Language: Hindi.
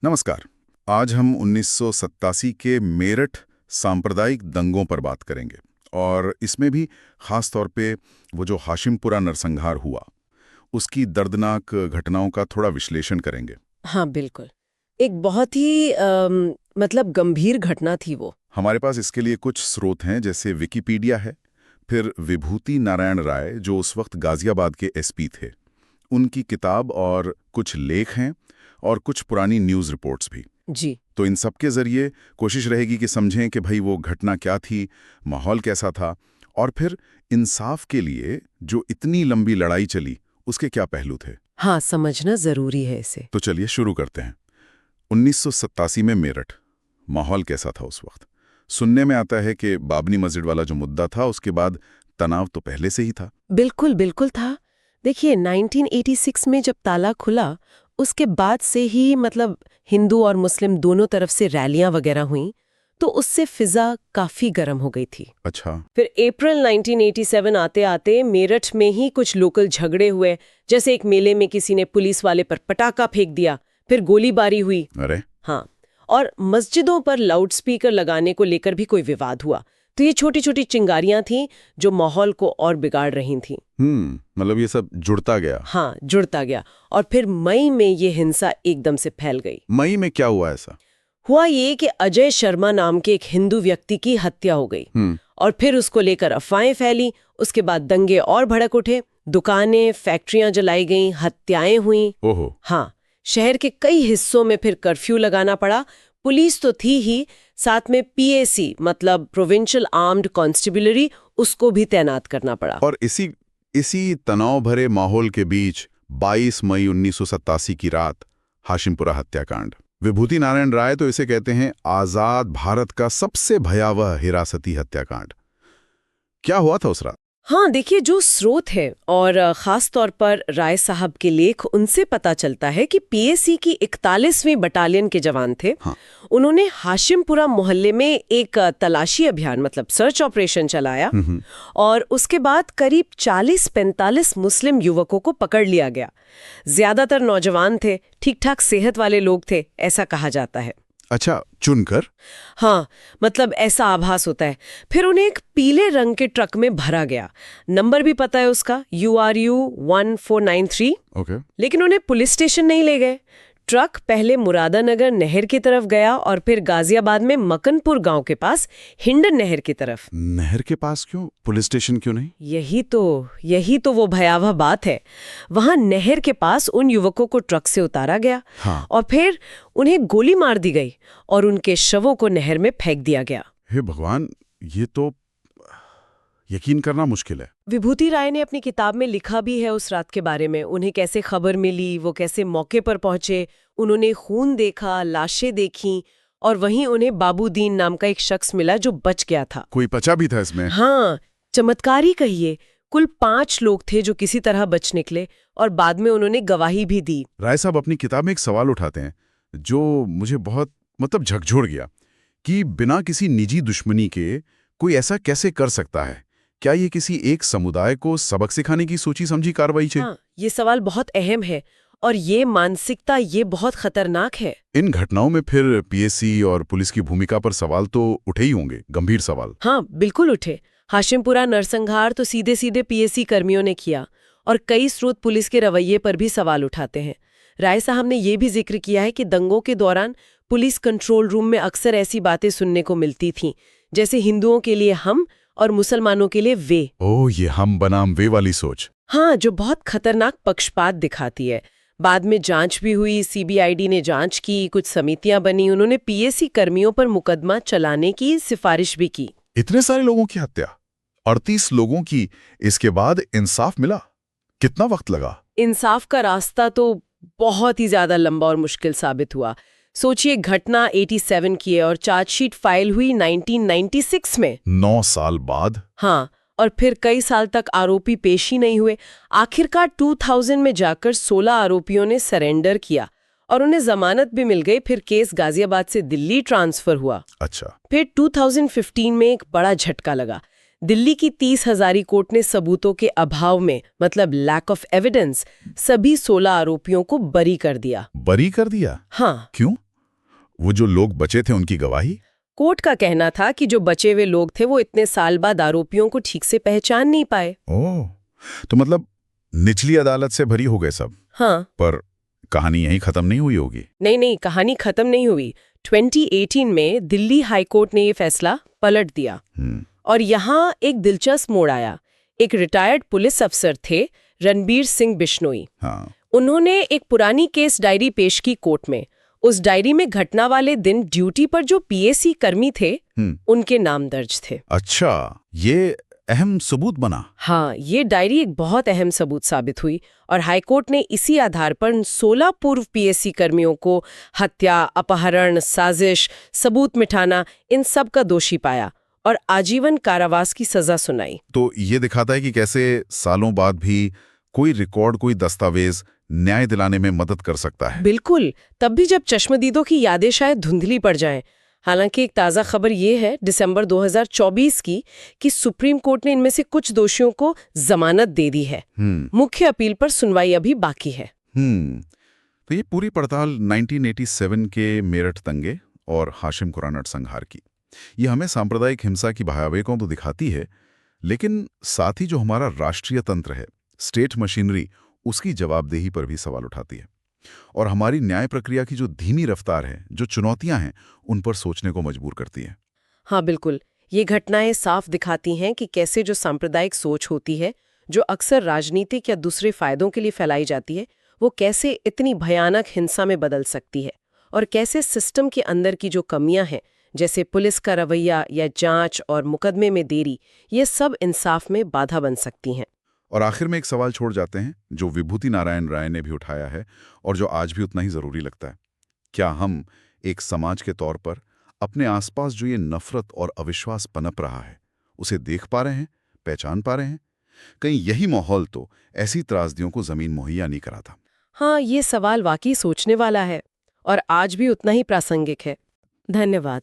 नमस्कार। आज हम 1987 के मेरठ सांप्रदायिक दंगों पर बात करेंगे और इसमें भी खास तौर पे वो जो हाशिमपुरा नरसंहार हुआ उसकी दर्दनाक घटनाओं का थोड़ा विश्लेषण करेंगे। हाँ बिल्कुल। एक बहुत ही मतलब गंभीर घटना थी वो। हमारे पास इसके लिए कुछ स्रोत हैं, जैसे विकिपीडिया है, फिर विभूति नारायण राय जो उस वक्त गाजियाबाद के एसपी थे, उनकी किताब और कुछ लेख हैं और कुछ पुरानी न्यूज़ रिपोर्ट्स भी। जी। तो इन सब के जरिए कोशिश रहेगी कि समझें कि भाई वो घटना क्या थी, माहौल कैसा था, और फिर इंसाफ के लिए जो इतनी लंबी लड़ाई चली उसके क्या पहलू थे। हाँ, समझना जरूरी है इसे। तो चलिए शुरू करते हैं। 1987 में मेरठ, माहौल कैसा था उस वक्त? सुनने में आता है कि बाबरी मस्जिद वाला जो मुद्दा था उसके बाद तनाव तो पहले से ही था। बिल्कुल बिल्कुल था। देखिए 1986 में जब ताला खुला उसके बाद से ही मतलब हिंदू और मुस्लिम दोनों तरफ से रैलियां वगैरह हुईं, तो उससे फिजा काफी गर्म हो गई थी। अच्छा। फिर अप्रैल 1987 आते आते मेरठ में ही कुछ लोकल झगड़े हुए, जैसे एक मेले में किसी ने पुलिस वाले पर पटाखा फेंक दिया, फिर गोलीबारी हुई। अरे। हाँ, और मस्जिदों पर लाउडस्पीकर लगाने को लेकर भी कोई विवाद हुआ। तो ये छोटी छोटी चिंगारियां थीं जो माहौल को और बिगाड़ रही थीं। मतलब ये सब जुड़ता गया। हाँ, जुड़ता गया। और फिर मई में ये हिंसा एकदम से फैल गई। मई में क्या हुआ ऐसा? हुआ ये कि अजय शर्मा नाम के एक हिंदू व्यक्ति की हत्या हो गई और फिर उसको लेकर अफवाहें फैली। उसके बाद दंगे और भड़क उठे, दुकानें, फैक्ट्रियां जलाई गईं, हत्याएं हुईं। ओहो। हाँ, शहर के कई हिस्सों में फिर कर्फ्यू लगाना पड़ा। पुलिस तो थी ही, साथ में पीएसी मतलब प्रोविंशियल आर्म्ड कॉन्स्टेबलरी, उसको भी तैनात करना पड़ा। और इसी तनाव भरे माहौल के बीच 22 मई 1987 की रात, हाशिमपुरा हत्याकांड। विभूति नारायण राय तो इसे कहते हैं आजाद भारत का सबसे भयावह हिरासती हत्याकांड। क्या हुआ था उस रात? हाँ, देखिए जो स्रोत है और खास तौर पर राय साहब के लेख, उनसे पता चलता है कि पीएसी की 41वीं बटालियन के जवान थे। हाँ। उन्होंने हाशिमपुरा मोहल्ले में एक तलाशी अभियान मतलब सर्च ऑपरेशन चलाया और उसके बाद करीब 40-45 मुस्लिम युवकों को पकड़ लिया गया। ज्यादातर नौजवान थे, ठीक-ठाक सेहत वाले लोग थे, ऐसा कहा जाता है। अच्छा, चुनकर? हाँ, मतलब ऐसा आभास होता है। फिर उन्हें एक पीले रंग के ट्रक में भरा गया। नंबर भी पता है उसका, URU 1493। ओके। लेकिन उन्हें पुलिस स्टेशन नहीं ले गए। ट्रक पहले मुरादानगर नहर की तरफ गया और फिर गाजियाबाद में मकनपुर गांव के पास हिंडन नहर की तरफ। नहर के पास क्यों? पुलिस स्टेशन क्यों नहीं? यही तो वो भयावह बात है। वहां नहर के पास उन युवकों को ट्रक से उतारा गया। हाँ। और फिर उन्हें गोली मार दी गई और उनके शवों को नहर में फेंक दिया गया। हे भगवान, ये तो यकीन करना मुश्किल है। विभूति राय ने अपनी किताब में लिखा भी है उस रात के बारे में। उन्हें कैसे खबर मिली, वो कैसे मौके पर पहुंचे, उन्होंने खून देखा, लाशें देखीं, और वहीं उन्हें बाबूदीन नाम का एक शख्स मिला जो बच गया था। कोई बचा भी था इसमें? हाँ, चमत्कारी कहिए। कुल 5 लोग थे जो किसी तरह बच निकले और बाद में उन्होंने गवाही भी दी। राय साहब अपनी किताब में एक सवाल उठाते हैं जो मुझे बहुत झकझोर गया कि बिना किसी निजी दुश्मनी के कोई ऐसा कैसे कर सकता है? क्या ये किसी एक समुदाय को सबक सिखाने की सोची समझी कार्रवाई है? हाँ, ये सवाल बहुत अहम है और ये मानसिकता ये बहुत खतरनाक है। इन घटनाओं में फिर पीएसी और पुलिस की भूमिका पर सवाल तो उठे ही होंगे, गंभीर सवाल। हाँ, बिल्कुल उठे। हाशिमपुरा नरसंहार तो सीधे सीधे पीएसी कर्मियों ने किया और कई स्रोत पुलिस के रवैये पर भी सवाल उठाते हैं। राय साहब ने ये भी जिक्र किया है कि दंगों के दौरान पुलिस कंट्रोल रूम में अक्सर ऐसी बातें सुनने को मिलती थीं, जैसे हिंदुओं के लिए हम और मुसलमानों के लिए वे। ओह, ये हम बनाम वे वाली सोच। हाँ, जो बहुत खतरनाक पक्षपात दिखाती है। बाद में जांच भी हुई, सीबीआईडी ने जांच की, कुछ समितियां बनी, उन्होंने पीएसी कर्मियों पर मुकदमा चलाने की सिफारिश भी की। इतने सारे लोगों की हत्या, 38 लोगों की, इसके बाद इंसाफ मिला? कितना वक्त लगा? इंसाफ का रास्ता तो बहुत ही ज्यादा लंबा और मुश्किल साबित हुआ। सोचिए, घटना 87 की है और चार्जशीट फाइल हुई 1996 में। 9 साल बाद? हाँ, और फिर कई साल तक आरोपी पेश ही नहीं हुए। आखिरकार 2000 में जाकर 16 आरोपियों ने सरेंडर किया और उन्हें जमानत भी मिल गई। फिर केस गाजियाबाद से दिल्ली ट्रांसफर हुआ। अच्छा। फिर 2015 में एक बड़ा झटका लगा। दिल्ली की 30 हजारी कोर्ट ने सबूतों के अभाव में, मतलब लैक ऑफ एविडेंस, सभी 16 आरोपियों को बरी कर दिया। बरी कर दिया? हाँ। क्यों? वो जो लोग बचे थे उनकी गवाही? कोर्ट का कहना था कि जो बचे हुए लोग थे वो इतने साल बाद आरोपियों को ठीक से पहचान नहीं पाए। ओह, तो मतलब निचली अदालत से भरी हो गए सब। हाँ। पर कहानी यहीं खत्म नहीं हुई होगी। नहीं, कहानी खत्म नहीं हुई। 2018 में दिल्ली हाईकोर्ट ने ये फैसला पलट दिया और यहाँ एक दिलचस्प मोड़ आया। एक रिटायर्ड पुलिस अफसर थे, रणबीर सिंह बिश्नोई। हाँ। उन्होंने एक पुरानी केस डायरी पेश की कोर्ट में। उस डायरी में घटना वाले दिन ड्यूटी पर जो पीएसी कर्मी थे उनके नाम दर्ज थे। अच्छा, ये अहम सबूत बना। हाँ, ये डायरी एक बहुत अहम सबूत साबित हुई और हाईकोर्ट ने इसी आधार पर 16 पूर्व पीएसी कर्मियों को हत्या, अपहरण, साजिश, सबूत मिटाना, इन सब का दोषी पाया और आजीवन कारावास की सजा सुनाई। तो ये दिखाता है कि कैसे सालों बाद भी कोई रिकॉर्ड, कोई दस्तावेज न्याय दिलाने में मदद कर सकता है। बिल्कुल, तब भी जब चश्मदीदों की यादें शायद धुंधली पड़ जाएं। हालांकि एक ताज़ा खबर ये है दिसंबर 2024 की कि सुप्रीम कोर्ट ने इनमें से कुछ दोषियों को जमानत दे दी है। मुख्य अपील पर सुनवाई अभी बाकी है। तो ये पूरी पड़ताल 1987 के मेरठ दंगे और हाशिम खुरा नरसंहार की, ये हमें सांप्रदायिक हिंसा की भयावह तो दिखाती है, लेकिन साथ ही जो हमारा राष्ट्रीय तंत्र है, स्टेट मशीनरी, उसकी जवाबदेही पर भी सवाल उठाती है और हमारी न्याय प्रक्रिया की जो धीमी रफ्तार है, जो चुनौतियां हैं, उन पर सोचने को मजबूर करती है। हाँ बिल्कुल, ये घटनाएं साफ दिखाती हैं कि कैसे जो सांप्रदायिक सोच होती है, जो अक्सर राजनीतिक या दूसरे फायदों के लिए फैलाई जाती है, वो कैसे इतनी भयानक हिंसा में बदल सकती है और कैसे सिस्टम के अंदर की जो कमियां हैं, जैसे पुलिस का रवैया या जांच और मुकदमे में देरी, ये सब इंसाफ में बाधा बन सकती हैं। और आखिर में एक सवाल छोड़ जाते हैं जो विभूति नारायण राय ने भी उठाया है और जो आज भी उतना ही जरूरी लगता है। क्या हम एक समाज के तौर पर अपने आसपास जो ये नफरत और अविश्वास पनप रहा है, उसे देख पा रहे हैं, पहचान पा रहे हैं? कहीं यही माहौल तो ऐसी त्रासदियों को जमीन मुहैया नहीं कराता। हाँ, ये सवाल वाकई सोचने वाला है और आज भी उतना ही प्रासंगिक है। धन्यवाद।